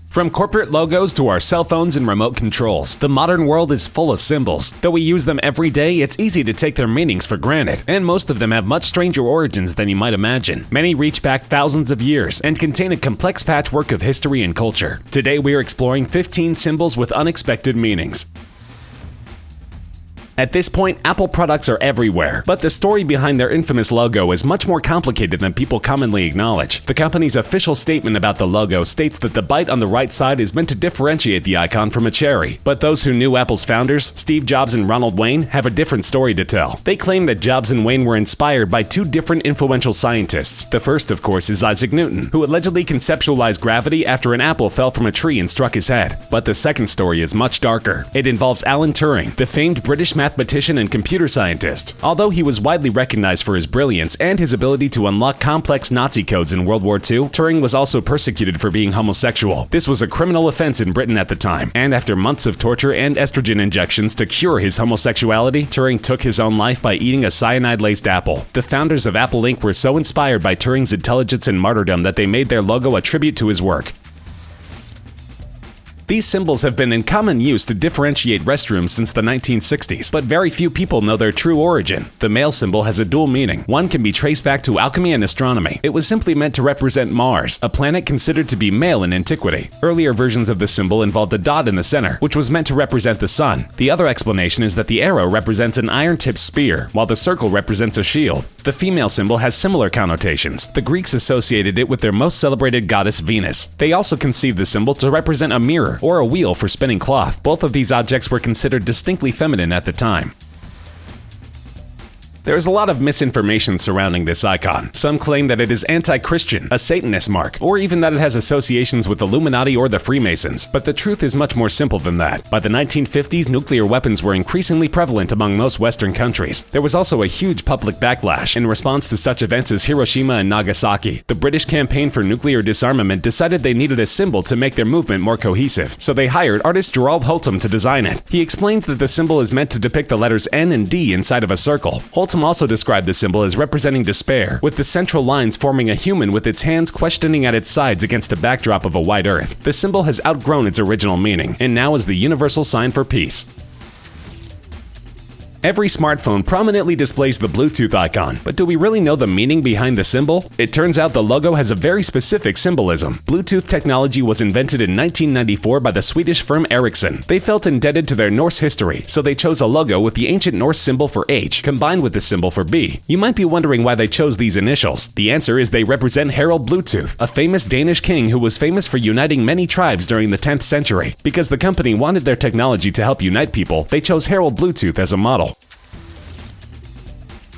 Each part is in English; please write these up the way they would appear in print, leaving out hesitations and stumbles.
From corporate logos to our cell phones and remote controls, the modern world is full of symbols. Though we use them every day, it's easy to take their meanings for granted, and most of them have much stranger origins than you might imagine. Many reach back thousands of years and contain a complex patchwork of history and culture. Today we are exploring 15 symbols with unexpected meanings. At this point, Apple products are everywhere, but the story behind their infamous logo is much more complicated than people commonly acknowledge. The company's official statement about the logo states that the bite on the right side is meant to differentiate the icon from a cherry. But those who knew Apple's founders, Steve Jobs and Ronald Wayne, have a different story to tell. They claim that Jobs and Wayne were inspired by two different influential scientists. The first, of course, is Isaac Newton, who allegedly conceptualized gravity after an apple fell from a tree and struck his head. But the second story is much darker. It involves Alan Turing, the famed British mathematician and computer scientist. Although he was widely recognized for his brilliance and his ability to unlock complex Nazi codes in World War II, Turing was also persecuted for being homosexual. This was a criminal offense in Britain at the time, and after months of torture and estrogen injections to cure his homosexuality, Turing took his own life by eating a cyanide-laced apple. The founders of Apple Inc. were so inspired by Turing's intelligence and martyrdom that they made their logo a tribute to his work. These symbols have been in common use to differentiate restrooms since the 1960s, but very few people know their true origin. The male symbol has a dual meaning. One can be traced back to alchemy and astronomy. It was simply meant to represent Mars, a planet considered to be male in antiquity. Earlier versions of the symbol involved a dot in the center, which was meant to represent the sun. The other explanation is that the arrow represents an iron-tipped spear, while the circle represents a shield. The female symbol has similar connotations. The Greeks associated it with their most celebrated goddess Venus. They also conceived the symbol to represent a mirror or a wheel for spinning cloth. Both of these objects were considered distinctly feminine at the time. There is a lot of misinformation surrounding this icon. Some claim that it is anti-Christian, a Satanist mark, or even that it has associations with Illuminati or the Freemasons. But the truth is much more simple than that. By the 1950s, nuclear weapons were increasingly prevalent among most Western countries. There was also a huge public backlash in response to such events as Hiroshima and Nagasaki. The British Campaign for Nuclear Disarmament decided they needed a symbol to make their movement more cohesive, so they hired artist Gerald Holtom to design it. He explains that the symbol is meant to depict the letters N and D inside of a circle. Holtom also described the symbol as representing despair, with the central lines forming a human with its hands questioning at its sides against a backdrop of a white earth. The symbol has outgrown its original meaning, and now is the universal sign for peace. Every smartphone prominently displays the Bluetooth icon, but do we really know the meaning behind the symbol? It turns out the logo has a very specific symbolism. Bluetooth technology was invented in 1994 by the Swedish firm Ericsson. They felt indebted to their Norse history, so they chose a logo with the ancient Norse symbol for H, combined with the symbol for B. You might be wondering why they chose these initials. The answer is they represent Harald Bluetooth, a famous Danish king who was famous for uniting many tribes during the 10th century. Because the company wanted their technology to help unite people, they chose Harald Bluetooth as a model.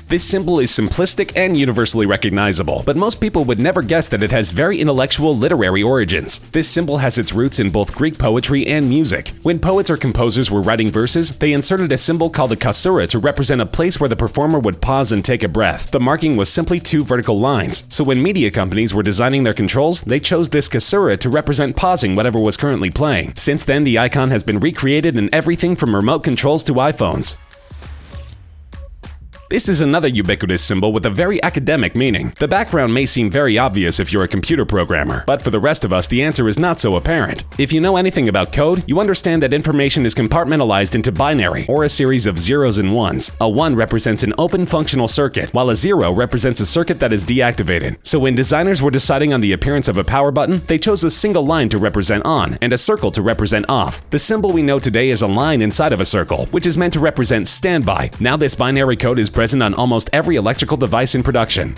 This symbol is simplistic and universally recognizable, but most people would never guess that it has very intellectual literary origins. This symbol has its roots in both Greek poetry and music. When poets or composers were writing verses, they inserted a symbol called a caesura to represent a place where the performer would pause and take a breath. The marking was simply two vertical lines, so when media companies were designing their controls, they chose this caesura to represent pausing whatever was currently playing. Since then, the icon has been recreated in everything from remote controls to iPhones. This is another ubiquitous symbol with a very academic meaning. The background may seem very obvious if you're a computer programmer, but for the rest of us, the answer is not so apparent. If you know anything about code, you understand that information is compartmentalized into binary, or a series of zeros and ones. A 1 represents an open functional circuit, while a 0 represents a circuit that is deactivated. So when designers were deciding on the appearance of a power button, they chose a single line to represent on, and a circle to represent off. The symbol we know today is a line inside of a circle, which is meant to represent standby. Now this binary code is present on almost every electrical device in production.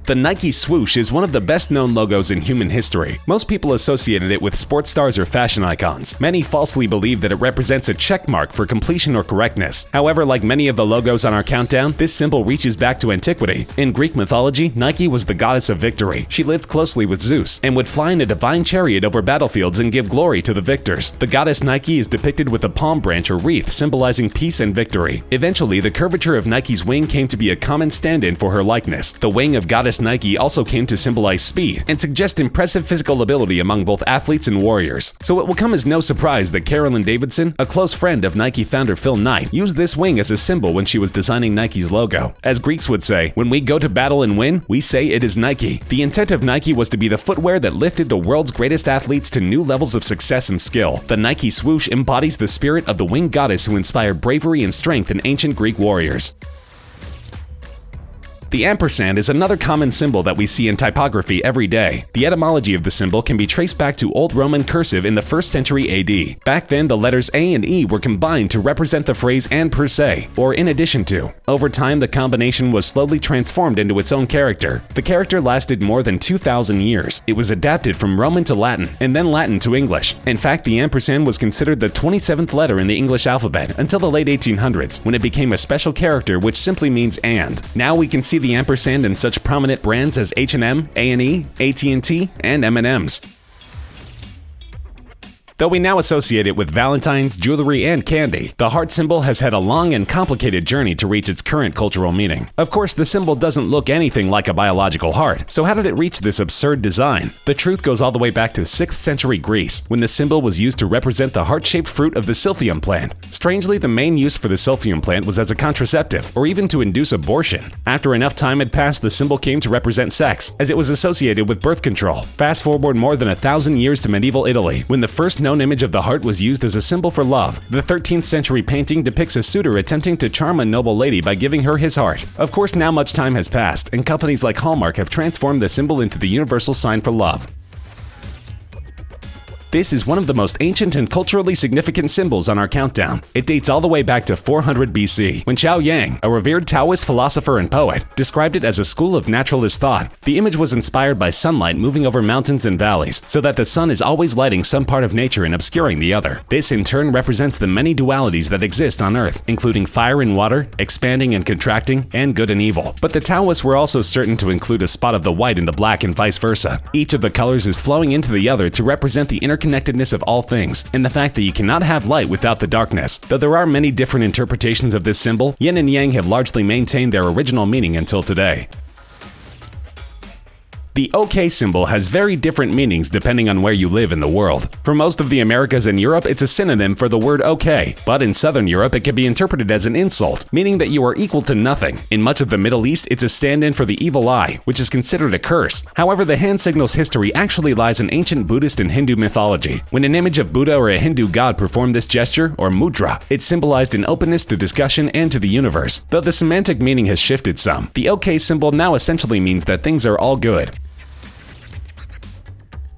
The Nike Swoosh is one of the best-known logos in human history. Most people associated it with sports stars or fashion icons. Many falsely believe that it represents a check mark for completion or correctness. However, like many of the logos on our countdown, this symbol reaches back to antiquity. In Greek mythology, Nike was the goddess of victory. She lived closely with Zeus and would fly in a divine chariot over battlefields and give glory to the victors. The goddess Nike is depicted with a palm branch or wreath symbolizing peace and victory. Eventually, the curvature of Nike's wing came to be a common stand-in for her likeness. The wing of goddess plus Nike also came to symbolize speed and suggest impressive physical ability among both athletes and warriors. So it will come as no surprise that Carolyn Davidson, a close friend of Nike founder Phil Knight, used this wing as a symbol when she was designing Nike's logo. As Greeks would say, when we go to battle and win, we say it is Nike. The intent of Nike was to be the footwear that lifted the world's greatest athletes to new levels of success and skill. The Nike Swoosh embodies the spirit of the winged goddess who inspired bravery and strength in ancient Greek warriors. The ampersand is another common symbol that we see in typography every day. The etymology of the symbol can be traced back to Old Roman cursive in the 1st century AD. Back then, the letters A and E were combined to represent the phrase "and per se," or in addition to. Over time, the combination was slowly transformed into its own character. The character lasted more than 2,000 years. It was adapted from Roman to Latin, and then Latin to English. In fact, the ampersand was considered the 27th letter in the English alphabet until the late 1800s, when it became a special character which simply means "and." Now we can see the ampersand in such prominent brands as H&M, A&E, AT&T, and M&M's. Though we now associate it with Valentine's, jewelry, and candy, the heart symbol has had a long and complicated journey to reach its current cultural meaning. Of course, the symbol doesn't look anything like a biological heart, so how did it reach this absurd design? The truth goes all the way back to 6th century Greece, when the symbol was used to represent the heart-shaped fruit of the silphium plant. Strangely, the main use for the silphium plant was as a contraceptive, or even to induce abortion. After enough time had passed, the symbol came to represent sex, as it was associated with birth control. Fast forward more than 1,000 years to medieval Italy, when the first known image of the heart was used as a symbol for love. The 13th century painting depicts a suitor attempting to charm a noble lady by giving her his heart. Of course, now much time has passed, and companies like Hallmark have transformed the symbol into the universal sign for love. This is one of the most ancient and culturally significant symbols on our countdown. It dates all the way back to 400 BC, when Chao Yang, a revered Taoist philosopher and poet, described it as a school of naturalist thought. The image was inspired by sunlight moving over mountains and valleys, so that the sun is always lighting some part of nature and obscuring the other. This in turn represents the many dualities that exist on Earth, including fire and water, expanding and contracting, and good and evil. But the Taoists were also certain to include a spot of the white in the black and vice versa. Each of the colors is flowing into the other to represent the interconnectedness of all things, and the fact that you cannot have light without the darkness. Though there are many different interpretations of this symbol, yin and yang have largely maintained their original meaning until today. The OK symbol has very different meanings depending on where you live in the world. For most of the Americas and Europe, it's a synonym for the word okay, but in Southern Europe it can be interpreted as an insult, meaning that you are equal to nothing. In much of the Middle East, it's a stand-in for the evil eye, which is considered a curse. However, the hand signal's history actually lies in ancient Buddhist and Hindu mythology. When an image of Buddha or a Hindu god performed this gesture, or mudra, it symbolized an openness to discussion and to the universe. Though the semantic meaning has shifted some, the OK symbol now essentially means that things are all good.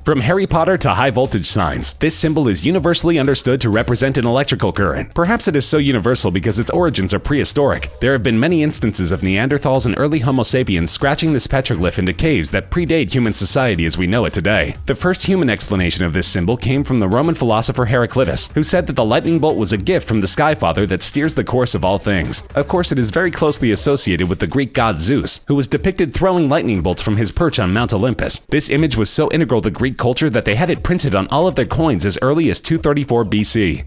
From Harry Potter to high-voltage signs, this symbol is universally understood to represent an electrical current. Perhaps it is so universal because its origins are prehistoric. There have been many instances of Neanderthals and early Homo sapiens scratching this petroglyph into caves that predate human society as we know it today. The first human explanation of this symbol came from the Roman philosopher Heraclitus, who said that the lightning bolt was a gift from the Sky Father that steers the course of all things. Of course, it is very closely associated with the Greek god Zeus, who was depicted throwing lightning bolts from his perch on Mount Olympus. This image was so integral to Greek culture that they had it printed on all of their coins as early as 234 BC.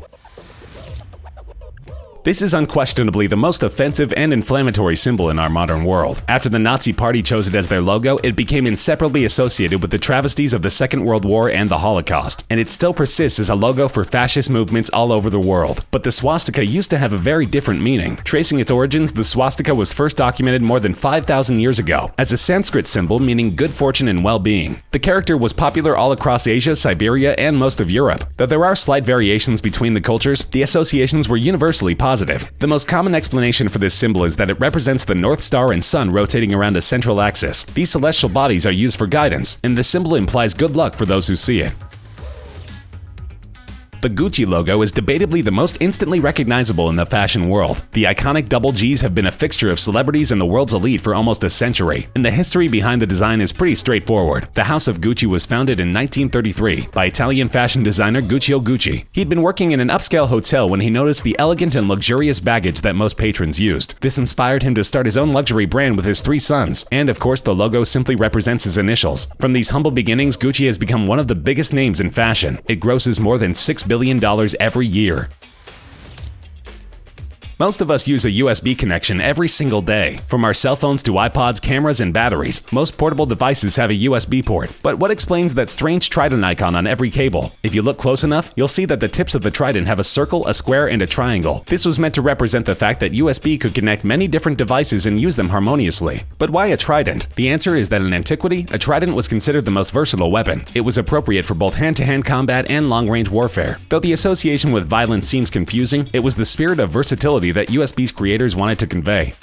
This is unquestionably the most offensive and inflammatory symbol in our modern world. After the Nazi Party chose it as their logo, it became inseparably associated with the travesties of the Second World War and the Holocaust, and it still persists as a logo for fascist movements all over the world. But the swastika used to have a very different meaning. Tracing its origins, the swastika was first documented more than 5,000 years ago as a Sanskrit symbol meaning good fortune and well-being. The character was popular all across Asia, Siberia, and most of Europe. Though there are slight variations between the cultures, the associations were universally positive. The most common explanation for this symbol is that it represents the North Star and Sun rotating around a central axis. These celestial bodies are used for guidance, and the symbol implies good luck for those who see it. The Gucci logo is debatably the most instantly recognizable in the fashion world. The iconic double Gs have been a fixture of celebrities and the world's elite for almost a century, and the history behind the design is pretty straightforward. The House of Gucci was founded in 1933 by Italian fashion designer Gucci. He'd been working in an upscale hotel when he noticed the elegant and luxurious baggage that most patrons used. This inspired him to start his own luxury brand with his 3 sons, and of course the logo simply represents his initials. From these humble beginnings, Gucci has become one of the biggest names in fashion. It grosses more than $6 billion every year. Most of us use a USB connection every single day. From our cell phones to iPods, cameras, and batteries, most portable devices have a USB port. But what explains that strange trident icon on every cable? If you look close enough, you'll see that the tips of the trident have a circle, a square, and a triangle. This was meant to represent the fact that USB could connect many different devices and use them harmoniously. But why a trident? The answer is that in antiquity, a trident was considered the most versatile weapon. It was appropriate for both hand-to-hand combat and long-range warfare. Though the association with violence seems confusing, it was the spirit of versatility that USB's creators wanted to convey.